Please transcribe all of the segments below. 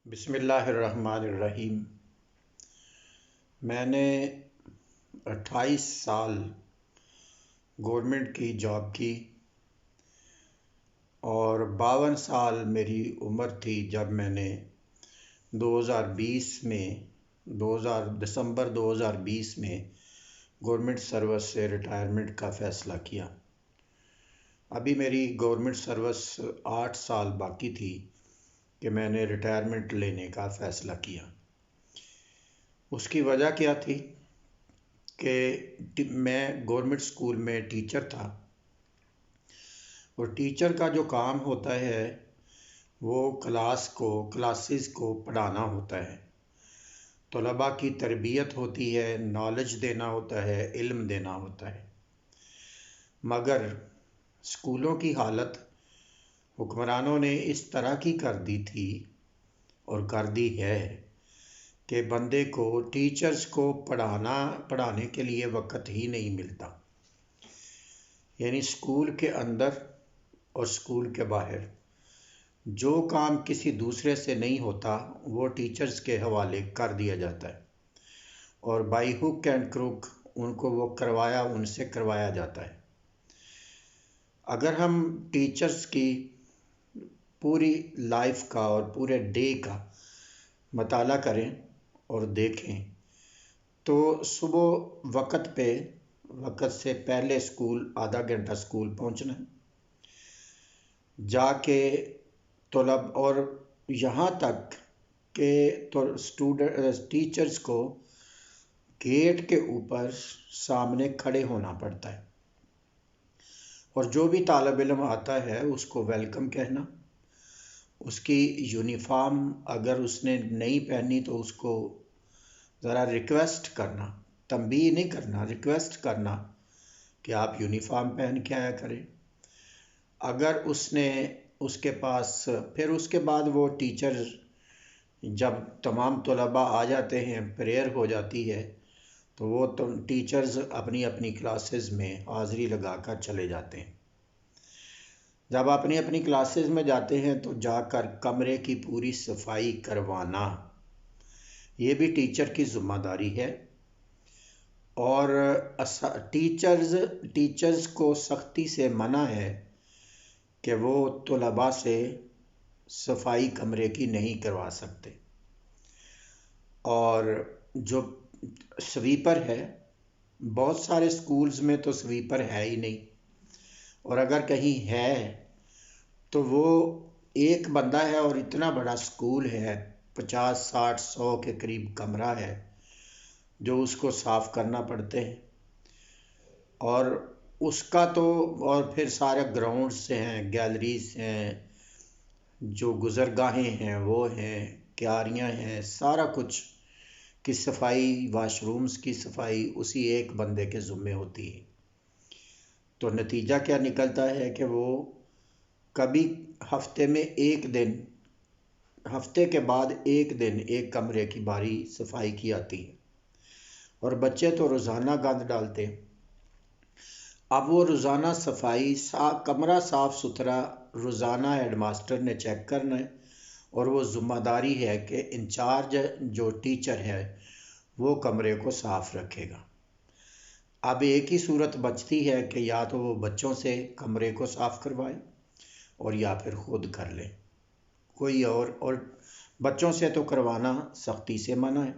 بسم اللہ الرحمن الرحیم۔ میں نے 28 سال گورنمنٹ کی جاب کی اور 52 سال میری عمر تھی جب میں نے 2020 میں دسمبر 2020 میں گورنمنٹ سروس سے ریٹائرمنٹ کا فیصلہ کیا۔ ابھی میری گورنمنٹ سروس 8 سال باقی تھی کہ میں نے ریٹائرمنٹ لینے کا فیصلہ کیا۔ اس کی وجہ کیا تھی کہ میں گورنمنٹ اسکول میں ٹیچر تھا، اور ٹیچر کا جو کام ہوتا ہے وہ کلاسز کو پڑھانا ہوتا ہے، طلباء کی تربیت ہوتی ہے، نالج دینا ہوتا ہے، علم دینا ہوتا ہے۔ مگر اسکولوں کی حالت حکمرانوں نے اس طرح کی کر دی تھی اور کر دی ہے کہ بندے کو ٹیچرز کو پڑھانے کے لیے وقت ہی نہیں ملتا۔ یعنی اسکول کے اندر اور اسکول کے باہر جو کام کسی دوسرے سے نہیں ہوتا وہ ٹیچرز کے حوالے کر دیا جاتا ہے، اور بائی ہک اینڈ کروک ان سے کروایا جاتا ہے۔ اگر ہم ٹیچرز کی پوری لائف کا اور پورے ڈے کا مطالعہ کریں اور دیکھیں تو صبح وقت سے پہلے اسکول آدھا گھنٹہ اسکول پہنچنا، جا کے اور یہاں تک کہ ٹیچرز کو گیٹ کے اوپر سامنے کھڑے ہونا پڑتا ہے، اور جو بھی طالب علم آتا ہے اس کو ویلکم کہنا، اس کی یونیفارم اگر اس نے نہیں پہنی تو اس کو ذرا ریکویسٹ کرنا، تنبیہ نہیں کرنا، ریکویسٹ کرنا کہ آپ یونیفارم پہن کے آیا کریں۔ اگر اس کے پاس پھر اس کے بعد وہ ٹیچر جب تمام طلباء آ جاتے ہیں، پریئر ہو جاتی ہے، تو وہ ٹیچرز اپنی اپنی کلاسز میں حاضری لگا کر چلے جاتے ہیں۔ جب اپنی اپنی کلاسز میں جاتے ہیں تو جا کر کمرے کی پوری صفائی کروانا یہ بھی ٹیچر کی ذمہ داری ہے، اور ٹیچرز کو سختی سے منع ہے کہ وہ طلباء سے صفائی کمرے کی نہیں کروا سکتے۔ اور جو سویپر ہے، بہت سارے سکولز میں تو سویپر ہے ہی نہیں، اور اگر کہیں ہے تو وہ ایک بندہ ہے، اور اتنا بڑا سکول ہے، 50 60 100 کے قریب کمرہ ہے جو اس کو صاف کرنا پڑتے ہیں، اور اس کا تو اور پھر سارے گراؤنڈز ہیں، گیلریز ہیں، جو گزرگاہیں ہیں وہ ہیں، کیاریاں ہیں، سارا کچھ کی صفائی، واش رومز کی صفائی اسی ایک بندے کے ذمے ہوتی ہے۔ تو نتیجہ کیا نکلتا ہے کہ وہ کبھی ہفتے کے بعد ایک دن ایک کمرے کی باری صفائی کی آتی ہے، اور بچے تو روزانہ گند ڈالتے ہیں۔ اب وہ روزانہ صفائی کمرہ صاف ستھرا روزانہ ہیڈ ماسٹر نے چیک کرنا ہے، اور وہ ذمہ داری ہے کہ انچارج جو ٹیچر ہے وہ کمرے کو صاف رکھے گا۔ اب ایک ہی صورت بچتی ہے کہ یا تو وہ بچوں سے کمرے کو صاف کروائے اور یا پھر خود کر لے، کوئی اور بچوں سے تو کروانا سختی سے منع ہے۔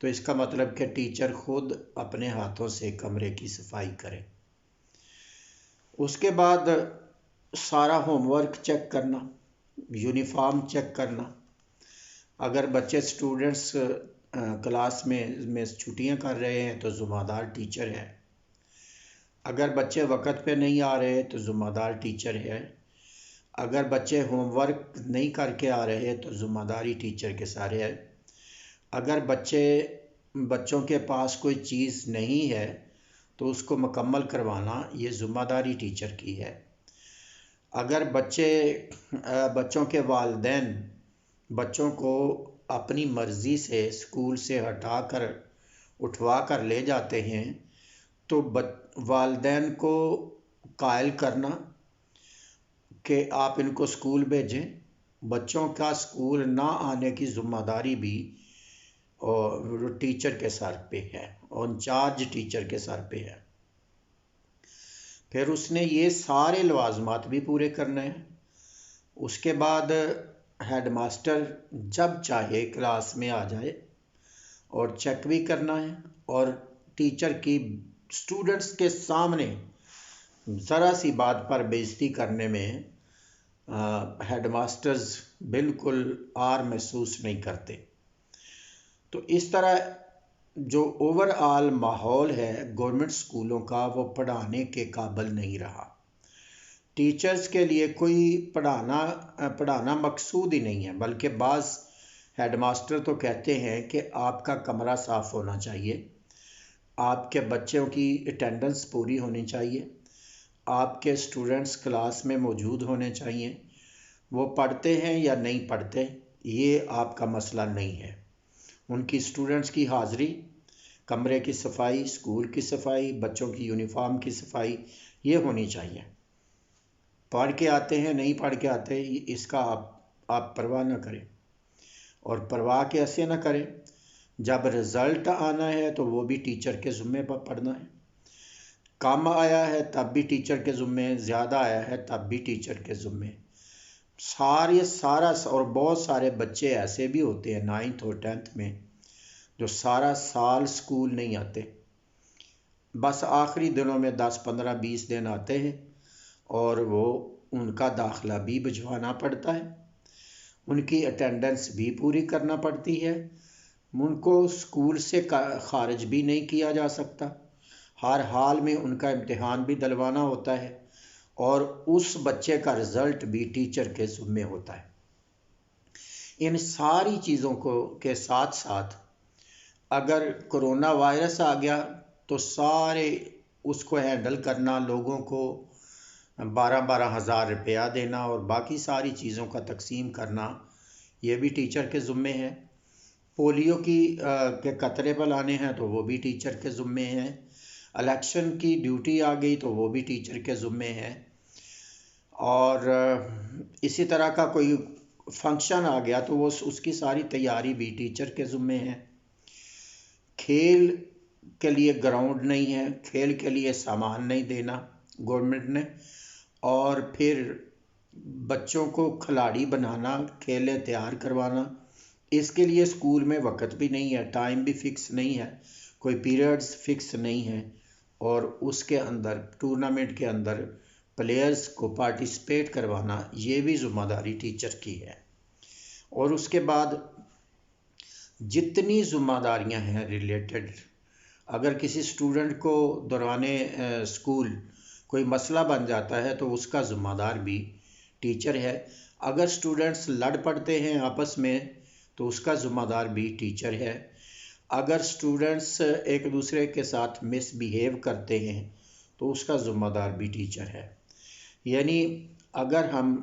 تو اس کا مطلب کہ ٹیچر خود اپنے ہاتھوں سے کمرے کی صفائی کرے۔ اس کے بعد سارا ہوم ورک چیک کرنا، یونیفارم چیک کرنا۔ اگر بچے اسٹوڈنٹس کلاس میں چھٹیاں کر رہے ہیں تو ذمہ دار ٹیچر ہے، اگر بچے وقت پہ نہیں آ رہے تو ذمہ دار ٹیچر ہے، اگر بچے ہوم ورک نہیں کر کے آ رہے تو ذمہ داری ٹیچر کے سارے ہے، اگر بچوں کے پاس کوئی چیز نہیں ہے تو اس کو مکمل کروانا یہ ذمہ داری ٹیچر کی ہے۔ اگر بچوں کے والدین بچوں کو اپنی مرضی سے اسکول سے اٹھوا کر لے جاتے ہیں تو والدین کو قائل کرنا کہ آپ ان کو اسکول بھیجیں، بچوں کا اسکول نہ آنے کی ذمہ داری بھی ٹیچر کے سر پہ ہے، انچارج ٹیچر کے سر پہ ہے۔ پھر اس نے یہ سارے لوازمات بھی پورے کرنے ہیں۔ اس کے بعد ہیڈ ماسٹر جب چاہے کلاس میں آ جائے اور چیک بھی کرنا ہے، اور ٹیچر کی اسٹوڈنٹس کے سامنے ذرا سی بات پر بےعزتی کرنے میں ہیڈ ماسٹرز بالکل آر محسوس نہیں کرتے۔ تو اس طرح جو اوور آل ماحول ہے گورنمنٹ اسکولوں کا، وہ پڑھانے کے قابل نہیں رہا۔ ٹیچرز کے لیے کوئی پڑھانا مقصود ہی نہیں ہے، بلکہ بعض ہیڈ ماسٹر تو کہتے ہیں کہ آپ کا کمرہ صاف ہونا چاہیے، آپ کے بچوں کی اٹینڈنس پوری ہونی چاہیے، آپ کے اسٹوڈنٹس کلاس میں موجود ہونے چاہیے، وہ پڑھتے ہیں یا نہیں پڑھتے یہ آپ کا مسئلہ نہیں ہے۔ ان کی اسٹوڈنٹس کی حاضری، کمرے کی صفائی، اسکول کی صفائی، بچوں کی یونیفارم کی صفائی یہ ہونی چاہیے۔ پڑھ کے آتے ہیں نہیں پڑھ کے آتے اس کا آپ پرواہ نہ کریں، اور پرواہ کیسے نہ کریں، جب رزلٹ آنا ہے تو وہ بھی ٹیچر کے ذمے پر پڑھنا ہے۔ کم آیا ہے تب بھی ٹیچر کے ذمے، زیادہ آیا ہے تب بھی ٹیچر کے ذمے۔ سارا اور بہت سارے بچے ایسے بھی ہوتے ہیں 9th اور 10th میں جو سارا سال اسکول نہیں آتے، بس آخری دنوں میں 10 15 20 دن آتے ہیں، اور وہ ان کا داخلہ بھی بھجوانا پڑتا ہے، ان کی اٹینڈنس بھی پوری کرنا پڑتی ہے، ان کو اسکول سے خارج بھی نہیں کیا جا سکتا، ہر حال میں ان کا امتحان بھی دلوانا ہوتا ہے، اور اس بچے کا رزلٹ بھی ٹیچر کے ذمے ہوتا ہے۔ ان ساری چیزوں کے ساتھ ساتھ اگر کرونا وائرس آ گیا تو سارے اس کو ہینڈل کرنا، لوگوں کو 12 ہزار روپیہ دینا اور باقی ساری چیزوں کا تقسیم کرنا، یہ بھی ٹیچر کے ذمے ہے۔ پولیو کے قطرے پلانے ہیں تو وہ بھی ٹیچر کے ذمے ہیں۔ الیکشن کی ڈیوٹی آ گئی تو وہ بھی ٹیچر کے ذمے ہے، اور اسی طرح کا کوئی فنکشن آ گیا تو وہ اس کی ساری تیاری بھی ٹیچر کے ذمے ہے۔ کھیل کے لیے گراؤنڈ نہیں ہے، کھیل کے لیے سامان نہیں دینا گورنمنٹ نے، اور پھر بچوں کو کھلاڑی بنانا، کھیلیں تیار کروانا، اس کے لیے اسکول میں وقت بھی نہیں ہے، ٹائم بھی فکس نہیں ہے، کوئی پیریڈز فکس نہیں ہے، اور اس کے اندر ٹورنامنٹ کے اندر پلیئرز کو پارٹیسپیٹ کروانا یہ بھی ذمہ داری ٹیچر کی ہے۔ اور اس کے بعد جتنی ذمہ داریاں ہیں ریلیٹڈ، اگر کسی اسٹوڈنٹ کو دوران اسکول کوئی مسئلہ بن جاتا ہے تو اس کا ذمہ دار بھی ٹیچر ہے۔ اگر اسٹوڈنٹس لڑ پڑتے ہیں آپس میں تو اس کا ذمہ دار بھی ٹیچر ہے۔ اگر اسٹوڈنٹس ایک دوسرے کے ساتھ مس بیہیو کرتے ہیں تو اس کا ذمہ دار بھی ٹیچر ہے۔ یعنی اگر ہم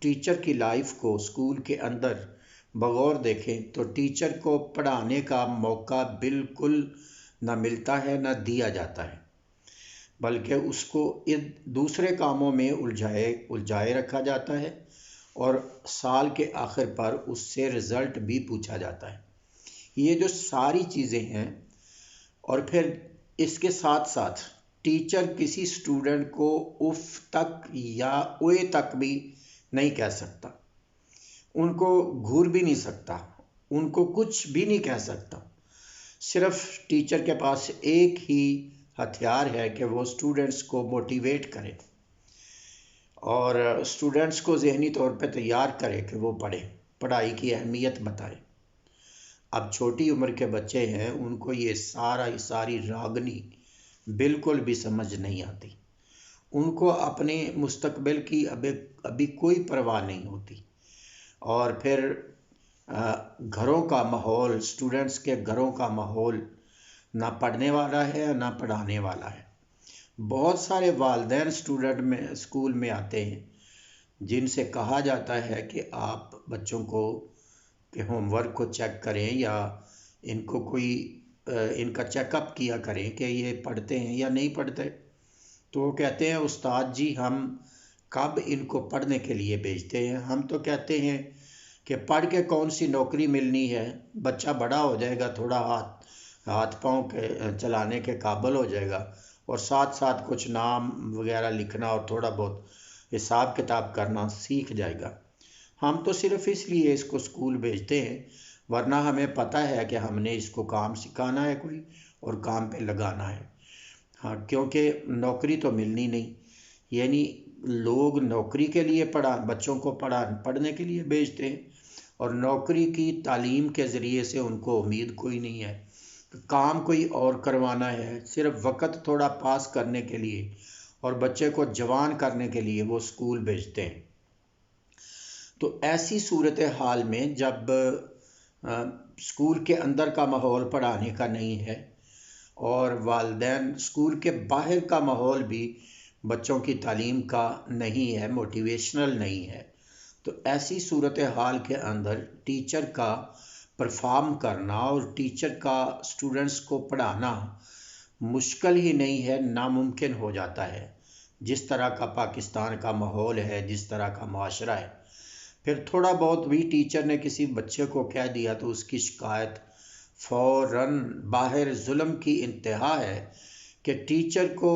ٹیچر کی لائف کو اسکول کے اندر بغور دیکھیں تو ٹیچر کو پڑھانے کا موقع بالکل نہ ملتا ہے نہ دیا جاتا ہے، بلکہ اس کو دوسرے کاموں میں الجھائے رکھا جاتا ہے، اور سال کے آخر پر اس سے رزلٹ بھی پوچھا جاتا ہے۔ یہ جو ساری چیزیں ہیں، اور پھر اس کے ساتھ ساتھ ٹیچر کسی اسٹوڈنٹ کو اف تک یا اوئے تک بھی نہیں کہہ سکتا، ان کو گھور بھی نہیں سکتا، ان کو کچھ بھی نہیں کہہ سکتا۔ صرف ٹیچر کے پاس ایک ہی ہتھیار ہے کہ وہ اسٹوڈنٹس کو موٹیویٹ کرے اور اسٹوڈنٹس کو ذہنی طور پہ تیار کرے کہ وہ پڑھیں، پڑھائی کی اہمیت بتائے۔ اب چھوٹی عمر کے بچے ہیں، ان کو یہ ساری راگنی بالکل بھی سمجھ نہیں آتی، ان کو اپنے مستقبل کی ابھی کوئی پرواہ نہیں ہوتی، اور پھر گھروں کا ماحول، اسٹوڈنٹس کے گھروں کا ماحول نہ پڑھنے والا ہے نہ پڑھانے والا ہے۔ بہت سارے والدین اسکول میں آتے ہیں جن سے کہا جاتا ہے کہ آپ بچوں کو کہ ہوم ورک کو چیک کریں یا ان کا چیک اپ کیا کریں کہ یہ پڑھتے ہیں یا نہیں پڑھتے، تو وہ کہتے ہیں استاد جی ہم کب ان کو پڑھنے کے لیے بھیجتے ہیں، ہم تو کہتے ہیں کہ پڑھ کے کون سی نوکری ملنی ہے، بچہ بڑا ہو جائے گا، تھوڑا ہاتھ پاؤں کے چلانے کے قابل ہو جائے گا، اور ساتھ ساتھ کچھ نام وغیرہ لکھنا اور تھوڑا بہت حساب کتاب کرنا سیکھ جائے گا۔ ہم تو صرف اس لیے اس کو اسکول بھیجتے ہیں، ورنہ ہمیں پتہ ہے کہ ہم نے اس کو کام سکھانا ہے کوئی اور کام پہ لگانا ہے۔ ہاں، کیونکہ نوکری تو ملنی نہیں، یعنی لوگ نوکری کے لیے بچوں کو پڑھنے کے لیے بھیجتے ہیں، اور نوکری کی تعلیم کے ذریعے سے ان کو امید کوئی نہیں ہے، کام کوئی اور کروانا ہے، صرف وقت تھوڑا پاس کرنے کے لیے اور بچے کو جوان کرنے کے لیے وہ اسکول بھیجتے ہیں۔ تو ایسی صورتحال میں جب اسکول کے اندر کا ماحول پڑھانے کا نہیں ہے اور والدین اسکول کے باہر کا ماحول بھی بچوں کی تعلیم کا نہیں ہے، موٹیویشنل نہیں ہے، تو ایسی صورتحال کے اندر ٹیچر کا پرفارم کرنا اور ٹیچر کا اسٹوڈنٹس کو پڑھانا مشکل ہی نہیں ہے، ناممکن ہو جاتا ہے۔ جس طرح کا پاکستان کا ماحول ہے، جس طرح کا معاشرہ ہے، پھر تھوڑا بہت بھی ٹیچر نے کسی بچے کو کہہ دیا تو اس کی شکایت فوراً باہر ظلم کی انتہا ہے کہ ٹیچر کو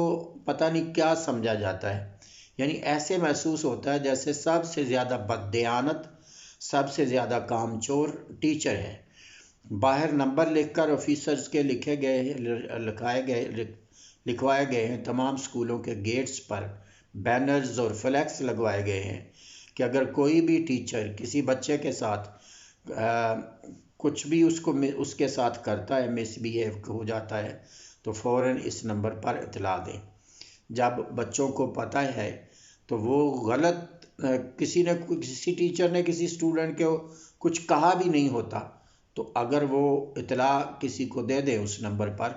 پتہ نہیں کیا سمجھا جاتا ہے، یعنی ایسے محسوس ہوتا ہے جیسے سب سے زیادہ بددیانت، سب سے زیادہ کام چور ٹیچر ہے۔ باہر نمبر لکھ کر آفیسرز کے لکھوائے گئے ہیں، تمام اسکولوں کے گیٹس پر بینرز اور فلیکس لگوائے گئے ہیں کہ اگر کوئی بھی ٹیچر کسی بچے کے ساتھ کچھ بھی اس کے ساتھ کرتا ہے، مس بیہیو ہو جاتا ہے، تو فوراً اس نمبر پر اطلاع دیں۔ جب بچوں کو پتہ ہے تو وہ غلط کسی ٹیچر نے کسی اسٹوڈنٹ کو کچھ کہا بھی نہیں ہوتا، تو اگر وہ اطلاع کسی کو دے دیں اس نمبر پر،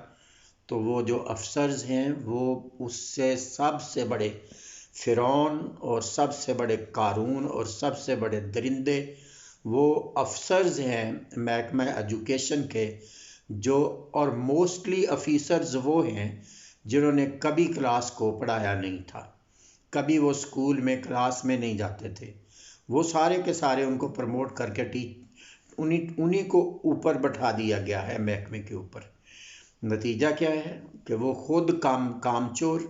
تو وہ جو افسرز ہیں وہ اس سے سب سے بڑے فرعون اور سب سے بڑے قارون اور سب سے بڑے درندے وہ افسرز ہیں محکمہ ایجوکیشن کے، جو اور موسٹلی افیسرز وہ ہیں جنہوں نے کبھی کلاس کو پڑھایا نہیں تھا، کبھی وہ اسکول میں کلاس میں نہیں جاتے تھے، وہ سارے کے سارے ان کو پروموٹ کر کے انہی کو اوپر بٹھا دیا گیا ہے محکمے کے اوپر۔ نتیجہ کیا ہے کہ وہ خود کام چور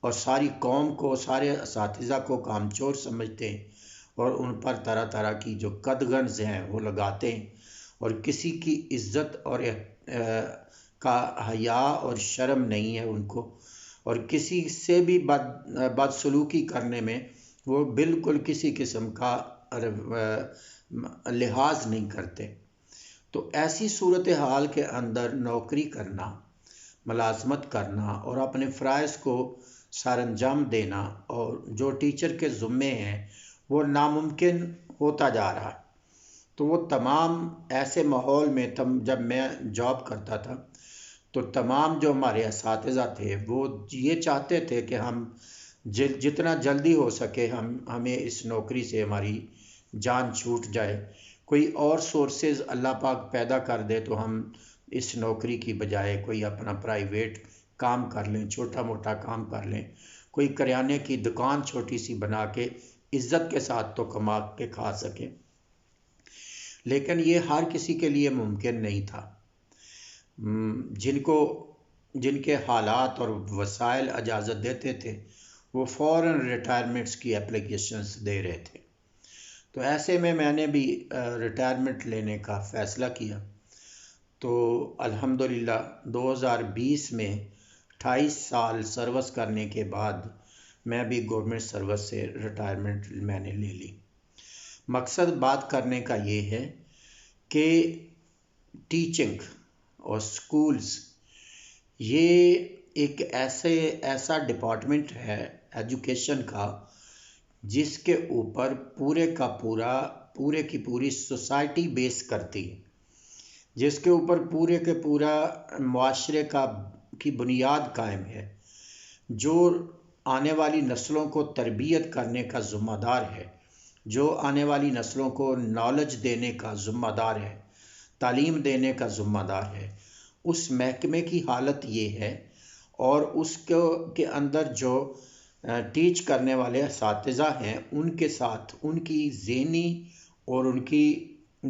اور ساری قوم کو، سارے اساتذہ کو کام چور سمجھتے ہیں، اور ان پر طرح طرح کی جو قدغنز ہیں وہ لگاتے ہیں، اور کسی کی عزت اور کا حیا اور شرم نہیں ہے ان کو، اور کسی سے بھی بدسلوکی کرنے میں وہ بالکل کسی قسم کا لحاظ نہیں کرتے۔ تو ایسی صورتحال کے اندر نوکری کرنا، ملازمت کرنا اور اپنے فرائض کو سر انجام دینا اور جو ٹیچر کے ذمے ہیں وہ ناممکن ہوتا جا رہا ہے۔ تو وہ تمام ایسے ماحول میں جب میں جاب کرتا تھا تو تمام جو ہمارے اساتذہ تھے وہ یہ چاہتے تھے کہ ہم جتنا جلدی ہو سکے ہمیں اس نوکری سے ہماری جان چھوٹ جائے، کوئی اور سورسز اللہ پاک پیدا کر دے تو ہم اس نوکری کی بجائے کوئی اپنا پرائیویٹ کام کر لیں، چھوٹا موٹا کام کر لیں، کوئی کریانے کی دکان چھوٹی سی بنا کے عزت کے ساتھ تو کما کے کھا سکیں۔ لیکن یہ ہر کسی کے لیے ممکن نہیں تھا۔ جن کے حالات اور وسائل اجازت دیتے تھے وہ فوراً ریٹائرمنٹس کی اپلیکیشنز دے رہے تھے۔ تو ایسے میں نے بھی ریٹائرمنٹ لینے کا فیصلہ کیا، تو الحمدللہ 2020 میں 28 سال سروس کرنے کے بعد میں بھی گورنمنٹ سروس سے ریٹائرمنٹ میں نے لے لی۔ مقصد بات کرنے کا یہ ہے کہ ٹیچنگ اور سکولز یہ ایک ایسا ڈپارٹمنٹ ہے ایجوکیشن کا جس کے اوپر پورے کی پوری سوسائٹی بیس کرتی ہے، جس کے اوپر پورے کے پورا معاشرے کی بنیاد قائم ہے، جو آنے والی نسلوں کو تربیت کرنے کا ذمہ دار ہے، جو آنے والی نسلوں کو نالج دینے کا ذمہ دار ہے، تعلیم دینے کا ذمہ دار ہے، اس محکمے کی حالت یہ ہے۔ اور اس کے اندر جو ٹیچ کرنے والے اساتذہ ہیں ان کے ساتھ ان کی ذہنی اور ان کی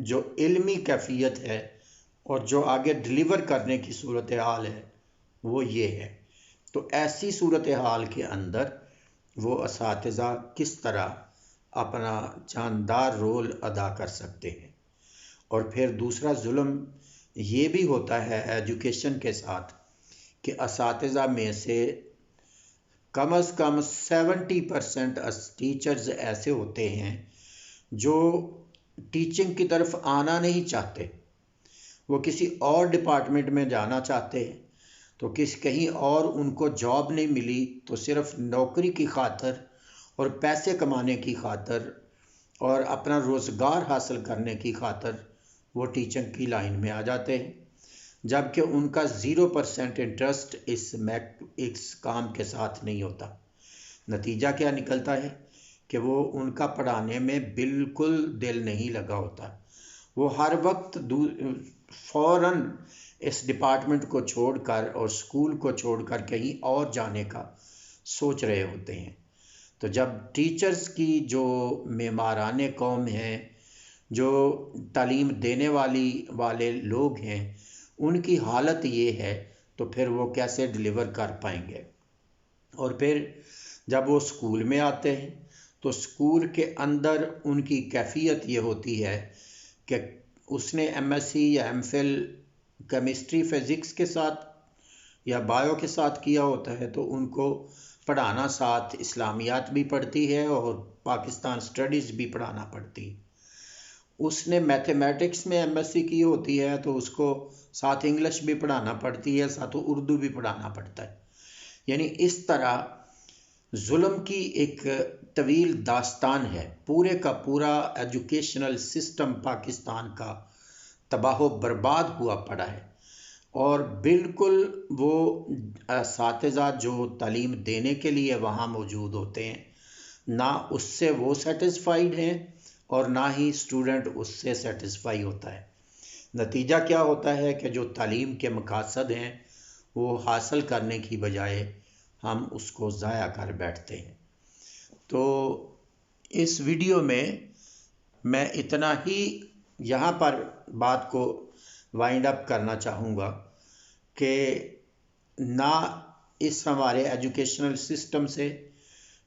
جو علمی کیفیت ہے اور جو آگے ڈلیور کرنے کی صورتحال ہے وہ یہ ہے۔ تو ایسی صورتحال کے اندر وہ اساتذہ کس طرح اپنا جاندار رول ادا کر سکتے ہیں۔ اور پھر دوسرا ظلم یہ بھی ہوتا ہے ایجوکیشن کے ساتھ کہ اساتذہ میں سے کم از کم 70% ٹیچرز ایسے ہوتے ہیں جو ٹیچنگ کی طرف آنا نہیں چاہتے، وہ کسی اور ڈپارٹمنٹ میں جانا چاہتے ہیں، تو کہیں اور ان کو جاب نہیں ملی تو صرف نوکری کی خاطر اور پیسے کمانے کی خاطر اور اپنا روزگار حاصل کرنے کی خاطر وہ ٹیچنگ کی لائن میں آ جاتے ہیں، جبکہ ان کا 0% انٹرسٹ اس کام کے ساتھ نہیں ہوتا۔ نتیجہ کیا نکلتا ہے کہ وہ ان کا پڑھانے میں بالکل دل نہیں لگا ہوتا، وہ ہر وقت فوراً اس ڈپارٹمنٹ کو چھوڑ کر اور اسکول کو چھوڑ کر کہیں اور جانے کا سوچ رہے ہوتے ہیں۔ تو جب ٹیچرز کی جو معماران قوم ہیں، جو تعلیم دینے والے لوگ ہیں، ان کی حالت یہ ہے تو پھر وہ کیسے ڈلیور کر پائیں گے۔ اور پھر جب وہ اسکول میں آتے ہیں تو اسکول کے اندر ان کی کیفیت یہ ہوتی ہے کہ اس نے ایم ایس سی یا ایم فل کیمسٹری فزکس کے ساتھ یا بایو کے ساتھ کیا ہوتا ہے تو ان کو پڑھانا ساتھ اسلامیات بھی پڑھتی ہے اور پاکستان اسٹڈیز بھی پڑھانا پڑتی ہے۔ اس نے میتھمیٹکس میں ایم ایس سی کی ہوتی ہے تو اس کو ساتھ انگلش بھی پڑھانا پڑتی ہے، ساتھ اردو بھی پڑھانا پڑتا ہے۔ یعنی اس طرح ظلم کی ایک طویل داستان ہے، پورے کا پورا ایجوکیشنل سسٹم پاکستان کا تباہ و برباد ہوا پڑا ہے، اور بالکل وہ اساتذہ جو تعلیم دینے کے لیے وہاں موجود ہوتے ہیں نہ اس سے وہ سیٹسفائیڈ ہیں اور نہ ہی اسٹوڈنٹ اس سے سیٹسفائی ہوتا ہے۔ نتیجہ کیا ہوتا ہے کہ جو تعلیم کے مقاصد ہیں وہ حاصل کرنے کی بجائے ہم اس کو ضائع کر بیٹھتے ہیں۔ تو اس ویڈیو میں اتنا ہی یہاں پر بات کو وائنڈ اپ کرنا چاہوں گا کہ نہ اس ہمارے ایجوکیشنل سسٹم سے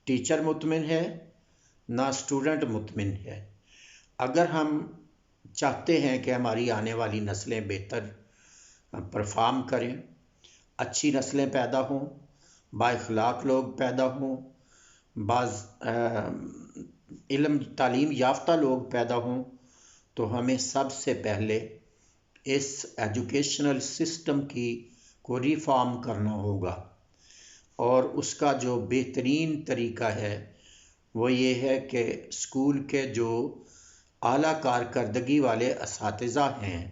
ٹیچر مطمئن ہے نہ اسٹوڈنٹ مطمئن ہے۔ اگر ہم چاہتے ہیں کہ ہماری آنے والی نسلیں بہتر پرفارم کریں، اچھی نسلیں پیدا ہوں، با اخلاق لوگ پیدا ہوں، بعض علم تعلیم یافتہ لوگ پیدا ہوں، تو ہمیں سب سے پہلے اس ایجوکیشنل سسٹم کو ریفارم کرنا ہوگا، اور اس کا جو بہترین طریقہ ہے وہ یہ ہے کہ اسکول کے جو اعلیٰ کارکردگی والے اساتذہ ہیں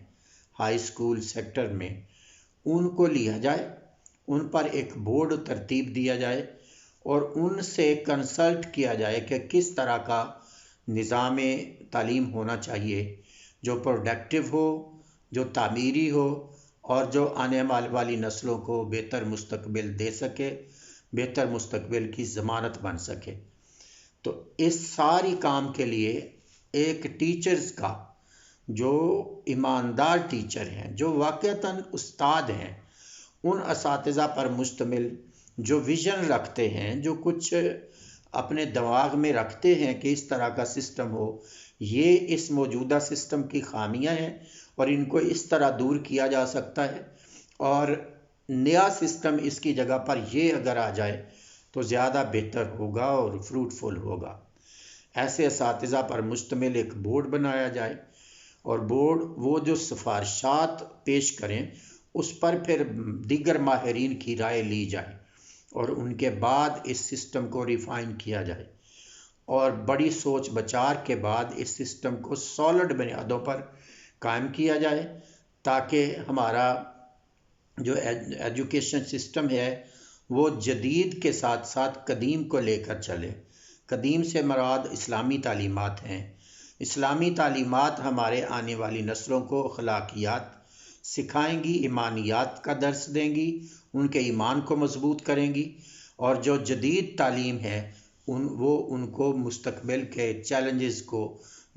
ہائی اسکول سیکٹر میں، ان کو لیا جائے، ان پر ایک بورڈ ترتیب دیا جائے اور ان سے کنسلٹ کیا جائے کہ کس طرح کا نظام تعلیم ہونا چاہیے جو پروڈکٹیو ہو، جو تعمیری ہو اور جو آنے والی نسلوں کو بہتر مستقبل دے سکے، بہتر مستقبل کی ضمانت بن سکے۔ تو اس ساری کام کے لیے ایک ٹیچرز کا جو ایماندار ٹیچر ہیں، جو واقعتاً استاد ہیں، ان اساتذہ پر مشتمل جو ویژن رکھتے ہیں، جو کچھ اپنے دماغ میں رکھتے ہیں کہ اس طرح کا سسٹم ہو، یہ اس موجودہ سسٹم کی خامیاں ہیں اور ان کو اس طرح دور کیا جا سکتا ہے، اور نیا سسٹم اس کی جگہ پر یہ اگر آ جائے تو زیادہ بہتر ہوگا اور فروٹفل ہوگا۔ ایسے اساتذہ پر مشتمل ایک بورڈ بنایا جائے، اور بورڈ وہ جو سفارشات پیش کریں اس پر پھر دیگر ماہرین کی رائے لی جائے اور ان کے بعد اس سسٹم کو ریفائن کیا جائے، اور بڑی سوچ بچار کے بعد اس سسٹم کو سالڈ بنیادوں پر قائم کیا جائے، تاکہ ہمارا جو ایجوکیشن سسٹم ہے وہ جدید کے ساتھ ساتھ قدیم کو لے کر چلے۔ قدیم سے مراد اسلامی تعلیمات ہیں۔ اسلامی تعلیمات ہمارے آنے والی نسلوں کو اخلاقیات سکھائیں گی، ایمانیات کا درس دیں گی، ان کے ایمان کو مضبوط کریں گی، اور جو جدید تعلیم ہے وہ ان کو مستقبل کے چیلنجز کو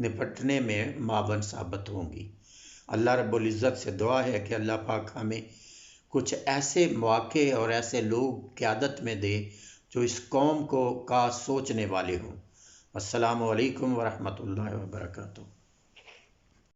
نپٹنے میں معاون ثابت ہوں گی۔ اللہ رب العزت سے دعا ہے کہ اللہ پاک ہمیں کچھ ایسے مواقع اور ایسے لوگ قیادت میں دے جو اس قوم کا سوچنے والے ہوں۔ السلام علیکم ورحمۃ اللہ وبرکاتہ۔